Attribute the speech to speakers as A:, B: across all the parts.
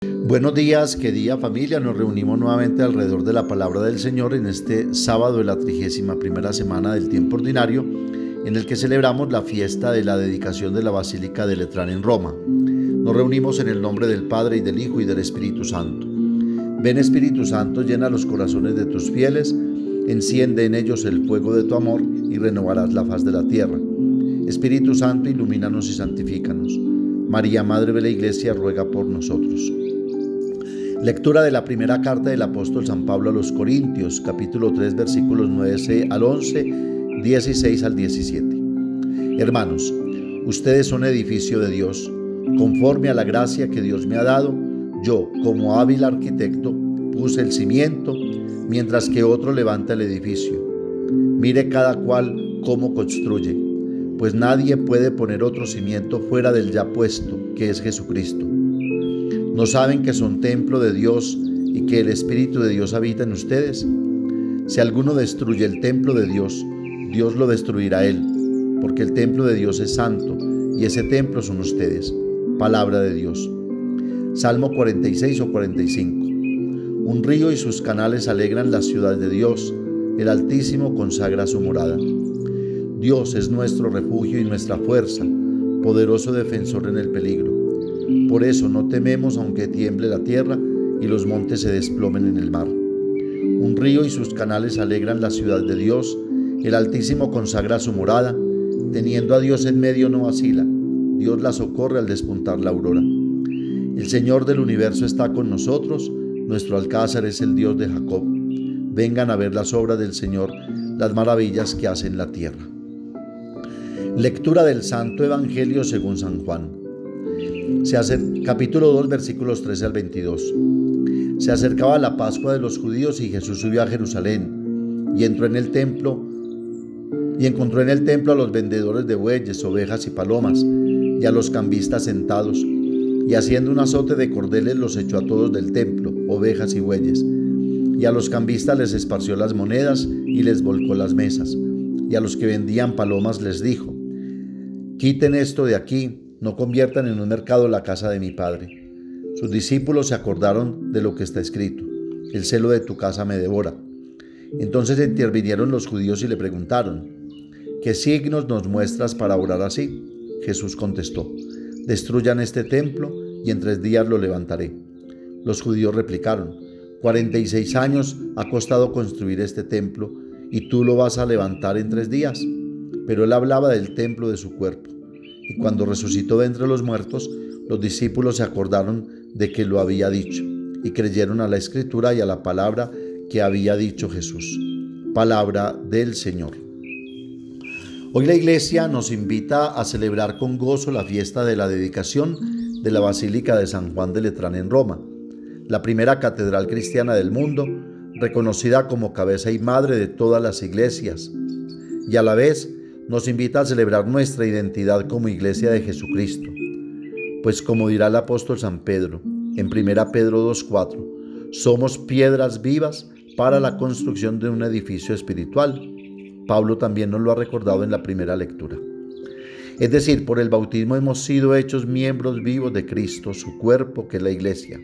A: Buenos días, querida familia. Nos reunimos nuevamente alrededor de la palabra del Señor en este sábado de la 31ª semana del tiempo ordinario, en el que celebramos la fiesta de la dedicación de la Basílica de Letrán en Roma. Nos reunimos en el nombre del Padre, y del Hijo, y del Espíritu Santo. Ven, Espíritu Santo, llena los corazones de tus fieles, enciende en ellos el fuego de tu amor y renovarás la faz de la tierra. Espíritu Santo, ilumínanos y santifícanos. María, Madre de la Iglesia, ruega por nosotros. Lectura de la primera carta del apóstol San Pablo a los Corintios, capítulo 3, versículos 9 al 11, 16 al 17. Hermanos, ustedes son edificio de Dios. Conforme a la gracia que Dios me ha dado, yo, como hábil arquitecto, puse el cimiento, mientras que otro levanta el edificio. Mire cada cual cómo construye, pues nadie puede poner otro cimiento fuera del ya puesto, que es Jesucristo. ¿No saben que son templo de Dios y que el Espíritu de Dios habita en ustedes? Si alguno destruye el templo de Dios, Dios lo destruirá él, porque el templo de Dios es santo, y ese templo son ustedes. Palabra de Dios. Salmo 46 o 45. Un río y sus canales alegran la ciudad de Dios, el Altísimo consagra su morada. Dios es nuestro refugio y nuestra fuerza, poderoso defensor en el peligro. Por eso no tememos aunque tiemble la tierra y los montes se desplomen en el mar. Un río y sus canales alegran la ciudad de Dios, el Altísimo consagra su morada. Teniendo a Dios en medio no vacila, Dios la socorre al despuntar la aurora. El Señor del universo está con nosotros, nuestro alcázar es el Dios de Jacob. Vengan a ver las obras del Señor, las maravillas que hace en la tierra. Lectura del Santo Evangelio según San Juan. Capítulo 2, versículos 13 al 22. Se acercaba la Pascua de los judíos y Jesús subió a Jerusalén y entró en el templo y encontró en el templo a los vendedores de bueyes, ovejas y palomas y a los cambistas sentados, y haciendo un azote de cordeles los echó a todos del templo, ovejas y bueyes, y a los cambistas les esparció las monedas y les volcó las mesas, y a los que vendían palomas les dijo: quiten esto de aquí, no conviertan en un mercado la casa de mi Padre. Sus discípulos se acordaron de lo que está escrito: el celo de tu casa me devora. Entonces intervinieron los judíos y le preguntaron: ¿qué signos nos muestras para orar así? Jesús contestó: destruyan este templo y en 3 días lo levantaré. Los judíos replicaron: 46 años ha costado construir este templo y tú lo vas a levantar en 3 días. Pero él hablaba del templo de su cuerpo. Y cuando resucitó de entre los muertos, los discípulos se acordaron de que lo había dicho y creyeron a la Escritura y a la palabra que había dicho Jesús. Palabra del Señor. Hoy la Iglesia nos invita a celebrar con gozo la fiesta de la dedicación de la Basílica de San Juan de Letrán en Roma, la primera catedral cristiana del mundo, reconocida como cabeza y madre de todas las iglesias, y a la vez nos invita a celebrar nuestra identidad como Iglesia de Jesucristo. Pues como dirá el apóstol San Pedro en 1 Pedro 2:4, somos piedras vivas para la construcción de un edificio espiritual. Pablo también nos lo ha recordado en la primera lectura. Es decir, por el bautismo hemos sido hechos miembros vivos de Cristo, su cuerpo, que es la Iglesia.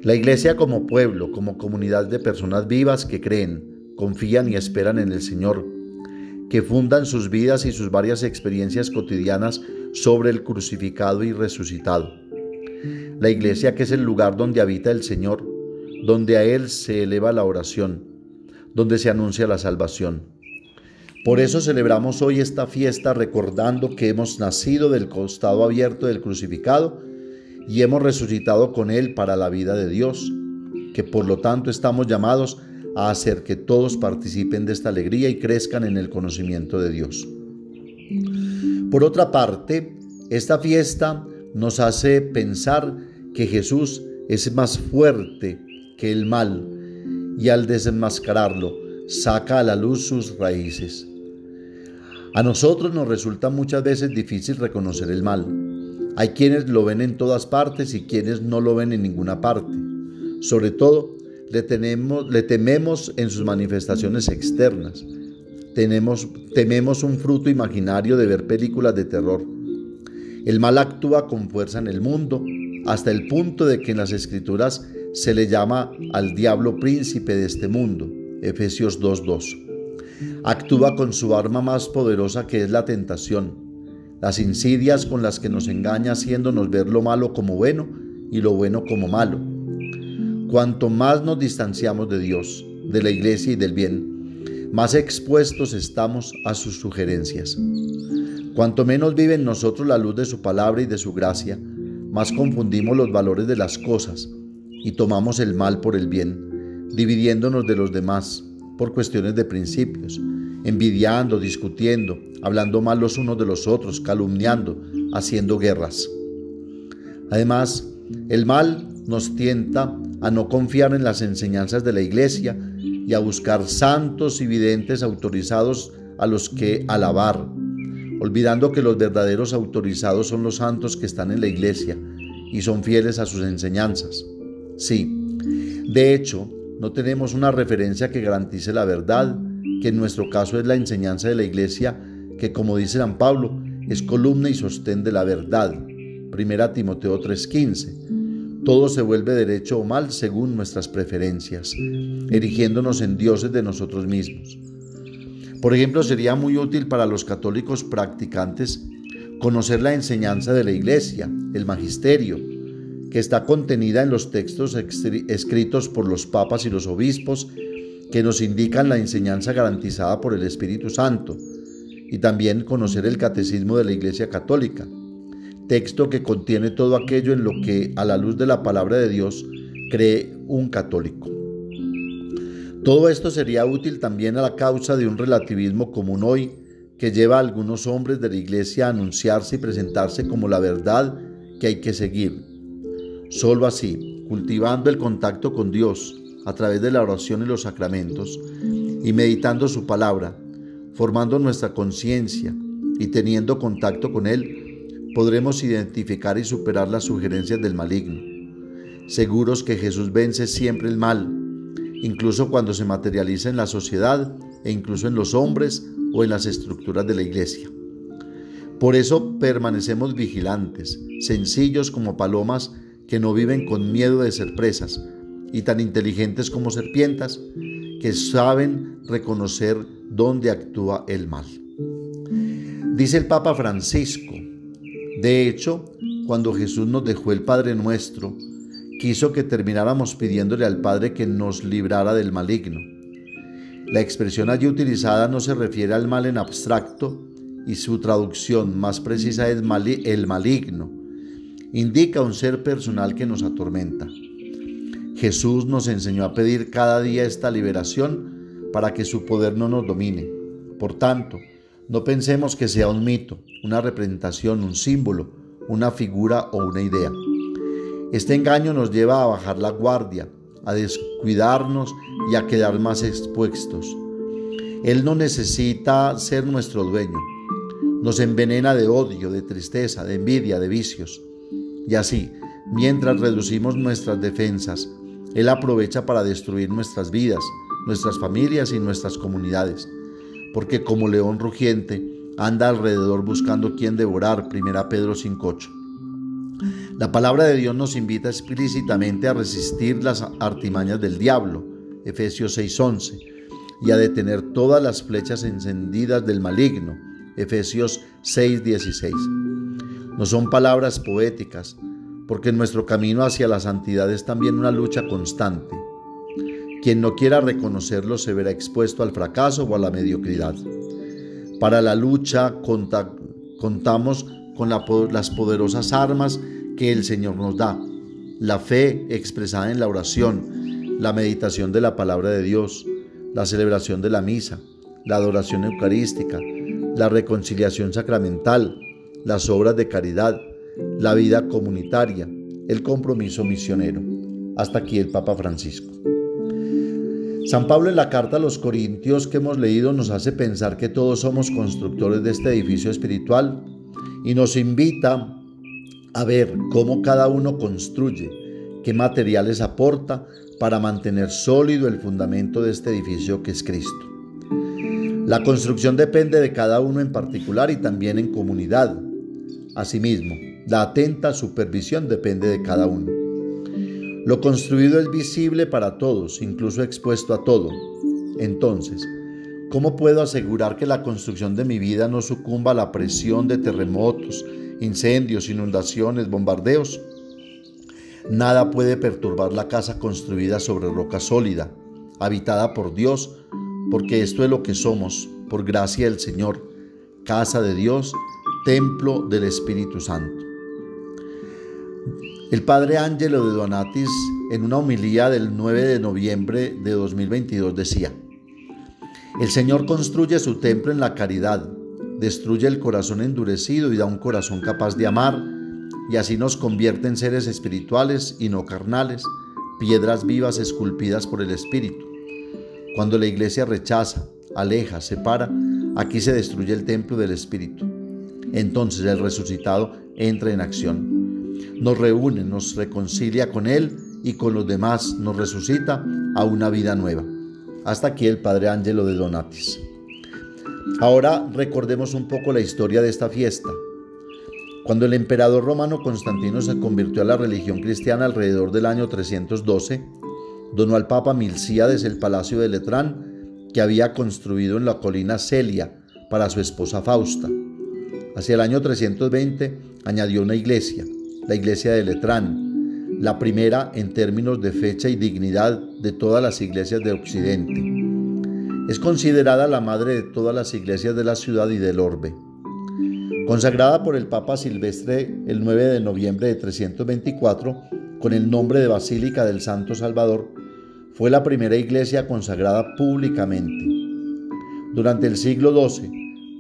A: La Iglesia como pueblo, como comunidad de personas vivas que creen, confían y esperan en el Señor, que fundan sus vidas y sus varias experiencias cotidianas sobre el crucificado y resucitado. La Iglesia que es el lugar donde habita el Señor, donde a Él se eleva la oración, donde se anuncia la salvación. Por eso celebramos hoy esta fiesta recordando que hemos nacido del costado abierto del crucificado y hemos resucitado con Él para la vida de Dios, que por lo tanto estamos llamados a hacer que todos participen de esta alegría y crezcan en el conocimiento de Dios. Por otra parte, esta fiesta nos hace pensar que Jesús es más fuerte que el mal y al desenmascararlo saca a la luz sus raíces. A nosotros nos resulta muchas veces difícil reconocer el mal. Hay quienes lo ven en todas partes y quienes no lo ven en ninguna parte. Sobre todo, le tememos en sus manifestaciones externas. Tememos un fruto imaginario de ver películas de terror. El mal actúa con fuerza en el mundo, hasta el punto de que en las Escrituras se le llama al diablo príncipe de este mundo, Efesios 2:2. Actúa con su arma más poderosa, que es la tentación, las insidias con las que nos engaña, haciéndonos ver lo malo como bueno y lo bueno como malo. Cuanto más nos distanciamos de Dios, de la iglesia y del bien, más expuestos estamos a sus sugerencias. Cuanto menos vive en nosotros la luz de su palabra y de su gracia, más confundimos los valores de las cosas y tomamos el mal por el bien, dividiéndonos de los demás por cuestiones de principios, envidiando, discutiendo, hablando mal los unos de los otros, calumniando, haciendo guerras. Además, el mal nos tienta a no confiar en las enseñanzas de la iglesia y a buscar santos y videntes autorizados a los que alabar, olvidando que los verdaderos autorizados son los santos que están en la iglesia y son fieles a sus enseñanzas. Sí, de hecho, no tenemos una referencia que garantice la verdad, que en nuestro caso es la enseñanza de la iglesia, que, como dice San Pablo, es columna y sostén de la verdad. 1 Timoteo 3:15. Todo se vuelve derecho o mal según nuestras preferencias, erigiéndonos en dioses de nosotros mismos. Por ejemplo, sería muy útil para los católicos practicantes conocer la enseñanza de la iglesia, el magisterio, que está contenida en los textos escritos por los papas y los obispos, que nos indican la enseñanza garantizada por el Espíritu Santo, y también conocer el catecismo de la Iglesia Católica, texto que contiene todo aquello en lo que, a la luz de la palabra de Dios, cree un católico. Todo esto sería útil también a la causa de un relativismo común hoy, que lleva a algunos hombres de la Iglesia a anunciarse y presentarse como la verdad que hay que seguir. Solo así, cultivando el contacto con Dios a través de la oración y los sacramentos, y meditando su palabra, formando nuestra conciencia y teniendo contacto con Él, podremos identificar y superar las sugerencias del maligno, seguros que Jesús vence siempre el mal, incluso cuando se materializa en la sociedad e incluso en los hombres o en las estructuras de la iglesia. Por eso permanecemos vigilantes, sencillos como palomas que no viven con miedo de ser presas, y tan inteligentes como serpientes que saben reconocer dónde actúa el mal. Dice el Papa Francisco: de hecho, cuando Jesús nos dejó el Padre Nuestro, quiso que termináramos pidiéndole al Padre que nos librara del maligno. La expresión allí utilizada no se refiere al mal en abstracto, y su traducción más precisa es el maligno. Indica un ser personal que nos atormenta. Jesús nos enseñó a pedir cada día esta liberación para que su poder no nos domine. Por tanto, no pensemos que sea un mito, una representación, un símbolo, una figura o una idea. Este engaño nos lleva a bajar la guardia, a descuidarnos y a quedar más expuestos. Él no necesita ser nuestro dueño. Nos envenena de odio, de tristeza, de envidia, de vicios. Y así, mientras reducimos nuestras defensas, Él aprovecha para destruir nuestras vidas, nuestras familias y nuestras comunidades. Porque como león rugiente, anda alrededor buscando quien devorar. 1 Pedro 5:8. La palabra de Dios nos invita explícitamente a resistir las artimañas del diablo. Efesios 6:11. Y a detener todas las flechas encendidas del maligno. Efesios 6:16. No son palabras poéticas, porque nuestro camino hacia la santidad es también una lucha constante. Quien no quiera reconocerlo se verá expuesto al fracaso o a la mediocridad. Para la lucha contamos con las poderosas armas que el Señor nos da: la fe expresada en la oración, la meditación de la palabra de Dios, la celebración de la misa, la adoración eucarística, la reconciliación sacramental, las obras de caridad, la vida comunitaria, el compromiso misionero. Hasta aquí el Papa Francisco. San Pablo, en la carta a los Corintios que hemos leído, nos hace pensar que todos somos constructores de este edificio espiritual y nos invita a ver cómo cada uno construye, qué materiales aporta para mantener sólido el fundamento de este edificio que es Cristo. La construcción depende de cada uno en particular y también en comunidad. Asimismo, La atenta supervisión depende de cada uno. Lo construido es visible para todos, incluso expuesto a todo. Entonces, ¿cómo puedo asegurar que la construcción de mi vida no sucumba a la presión de terremotos, incendios, inundaciones, bombardeos? Nada puede perturbar la casa construida sobre roca sólida, habitada por Dios, porque esto es lo que somos, por gracia del Señor, casa de Dios, templo del Espíritu Santo. El padre Angelo de Donatis, en una homilía del 9 de noviembre de 2022, decía: el Señor construye su templo en la caridad, destruye el corazón endurecido y da un corazón capaz de amar, y así nos convierte en seres espirituales y no carnales, piedras vivas esculpidas por el Espíritu. Cuando la Iglesia rechaza, aleja, separa, aquí se destruye el templo del Espíritu. Entonces el resucitado entra en acción. Nos reúne, nos reconcilia con Él y con los demás, nos resucita a una vida nueva. Hasta aquí el padre Angelo de Donatis. Ahora recordemos un poco la historia de esta fiesta. Cuando el emperador romano Constantino se convirtió a la religión cristiana alrededor del año 312, donó al papa Milcíades el palacio de Letrán, que había construido en la colina Celia para su esposa Fausta. Hacia el año 320 añadió una iglesia, la iglesia de Letrán, la primera en términos de fecha y dignidad de todas las iglesias de Occidente. Es considerada la madre de todas las iglesias de la ciudad y del orbe. Consagrada por el Papa Silvestre el 9 de noviembre de 324 con el nombre de Basílica del Santo Salvador, fue la primera iglesia consagrada públicamente. Durante el siglo XII,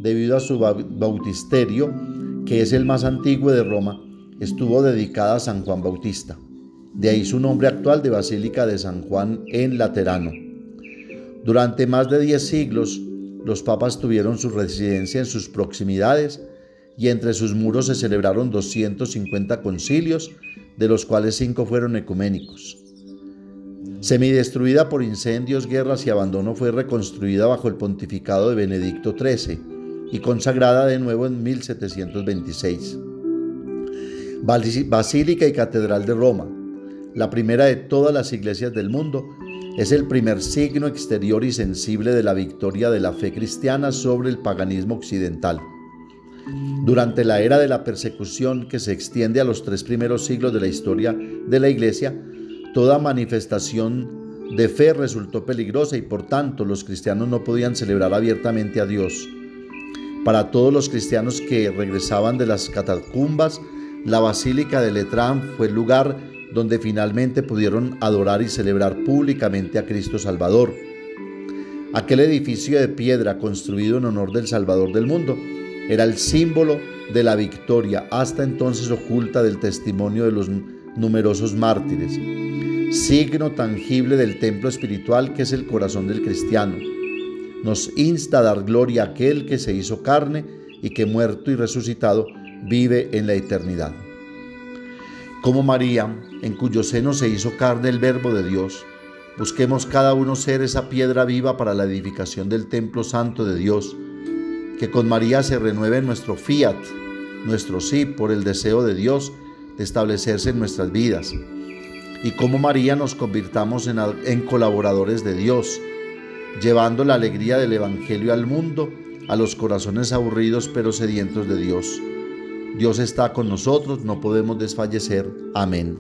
A: debido a su bautisterio, que es el más antiguo de Roma, estuvo dedicada a San Juan Bautista. De ahí su nombre actual de Basílica de San Juan en Laterano. Durante más de 10 siglos, los papas tuvieron su residencia en sus proximidades y entre sus muros se celebraron 250 concilios, de los cuales 5 fueron ecuménicos. Semidestruida por incendios, guerras y abandono, fue reconstruida bajo el pontificado de Benedicto XIII y consagrada de nuevo en 1726. Basílica y Catedral de Roma, la primera de todas las iglesias del mundo, es el primer signo exterior y sensible de la victoria de la fe cristiana sobre el paganismo occidental. Durante la era de la persecución, que se extiende a los 3 primeros siglos de la historia de la Iglesia, toda manifestación de fe resultó peligrosa y por tanto los cristianos no podían celebrar abiertamente a Dios. Para todos los cristianos que regresaban de las catacumbas, la Basílica de Letrán fue el lugar donde finalmente pudieron adorar y celebrar públicamente a Cristo Salvador. Aquel edificio de piedra construido en honor del Salvador del mundo era el símbolo de la victoria, hasta entonces oculta, del testimonio de los numerosos mártires, signo tangible del templo espiritual que es el corazón del cristiano. Nos insta a dar gloria a aquel que se hizo carne y que, muerto y resucitado, vive en la eternidad. Como María, en cuyo seno se hizo carne el Verbo de Dios, busquemos cada uno ser esa piedra viva para la edificación del templo santo de Dios. Que con María se renueve nuestro fiat, nuestro sí, por el deseo de Dios de establecerse en nuestras vidas. Y como María nos convirtamos en colaboradores de Dios, llevando la alegría del Evangelio al mundo, a los corazones aburridos pero sedientos de Dios. Dios está con nosotros, no podemos desfallecer. Amén.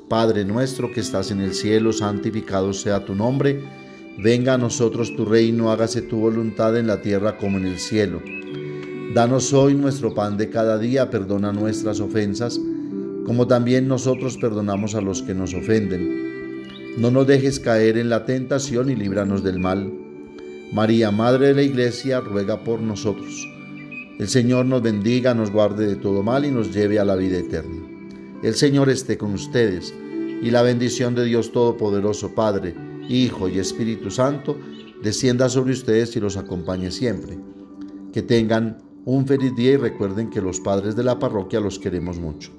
A: Padre nuestro que estás en el cielo, santificado sea tu nombre. Venga a nosotros tu reino, hágase tu voluntad en la tierra como en el cielo. Danos hoy nuestro pan de cada día, perdona nuestras ofensas, como también nosotros perdonamos a los que nos ofenden. No nos dejes caer en la tentación y líbranos del mal. María, Madre de la Iglesia, ruega por nosotros. El Señor nos bendiga, nos guarde de todo mal y nos lleve a la vida eterna. El Señor esté con ustedes, y la bendición de Dios Todopoderoso, Padre, Hijo y Espíritu Santo, descienda sobre ustedes y los acompañe siempre. Que tengan un feliz día y recuerden que los padres de la parroquia los queremos mucho.